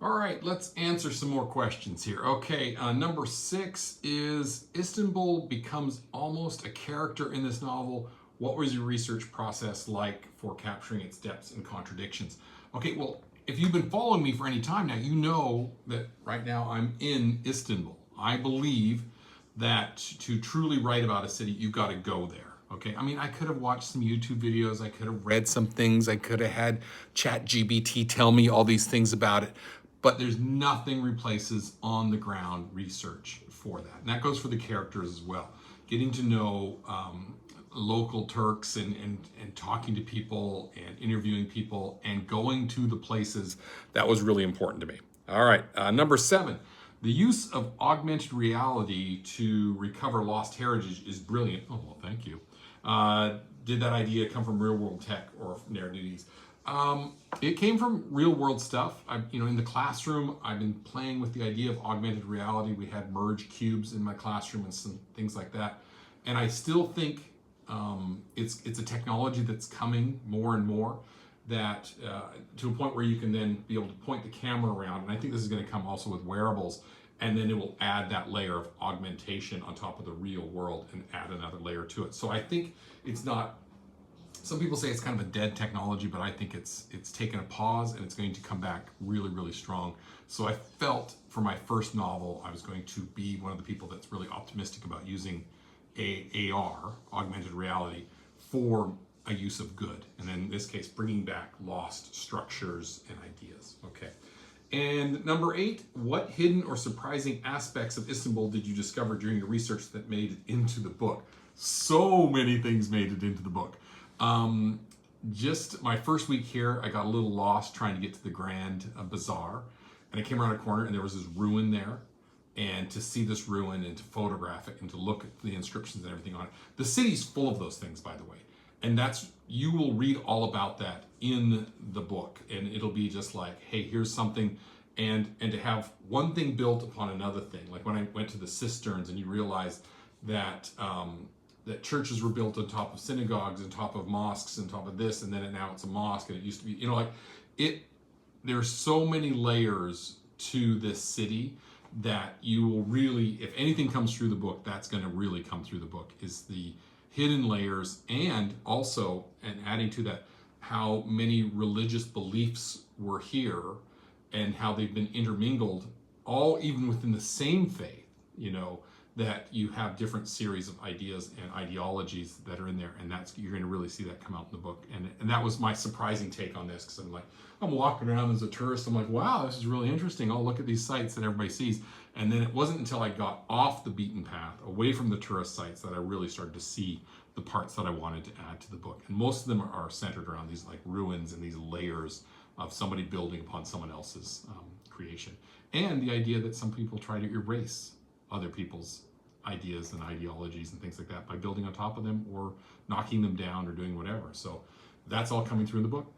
All right, let's answer some more questions here. Okay, number 6 is Istanbul becomes almost a character in this novel. What was your research process like for capturing its depths and contradictions? Okay, well, if you've been following me for any time now, you know that right now I'm in Istanbul. I believe that to truly write about a city, you've got to go there. Okay, I mean, I could have watched some YouTube videos, I could have read some things, I could have had ChatGPT tell me all these things about it, but there's nothing replaces on the ground research for that. And that goes for the characters as well. Getting to know local Turks and talking to people and interviewing people and going to the places, that was really important to me. All right, number 7. The use of augmented reality to recover lost heritage is brilliant. Oh, well, thank you. Did that idea come from real world tech or Nereidis? It came from real world stuff. In the classroom, I've been playing with the idea of augmented reality. We had merge cubes in my classroom and some things like that. And I still think it's a technology that's coming more and more, that to a point where you can then be able to point the camera around. And I think this is going to come also with wearables, and then it will add that layer of augmentation on top of the real world and add another layer to it. So I think it's not, some people say it's kind of a dead technology, but I think it's taken a pause and it's going to come back really, really strong. So I felt for my first novel, I was going to be one of the people that's really optimistic about using AR, augmented reality, for a use of good. And then in this case, bringing back lost structures and ideas. Okay. And number 8, what hidden or surprising aspects of Istanbul did you discover during your research that made it into the book? So many things made it into the book. Just my first week here, I got a little lost trying to get to the Grand Bazaar, and I came around a corner and there was this ruin there. And to see this ruin and to photograph it and to look at the inscriptions and everything on it. The city's full of those things, by the way. And you will read all about that in the book. And it'll be just like, hey, here's something. And to have one thing built upon another thing. Like when I went to the cisterns and you realize that that churches were built on top of synagogues, on top of mosques, on top of this, and then now it's a mosque, and it used to be, there's so many layers to this city that you will really, if anything comes through the book, that's going to really come through the book, is the hidden layers, and also, and adding to that, how many religious beliefs were here and how they've been intermingled, all even within the same faith, that you have different series of ideas and ideologies that are in there, and you're going to really see that come out in the book. And that was my surprising take on this, because I'm walking around as a tourist, I'm like, wow, this is really interesting. I'll look at these sites that everybody sees. And then it wasn't until I got off the beaten path, away from the tourist sites, that I really started to see the parts that I wanted to add to the book. And most of them are centered around these ruins and these layers of somebody building upon someone else's creation. And the idea that some people try to erase other people's ideas and ideologies and things like that by building on top of them or knocking them down or doing whatever. So that's all coming through in the book.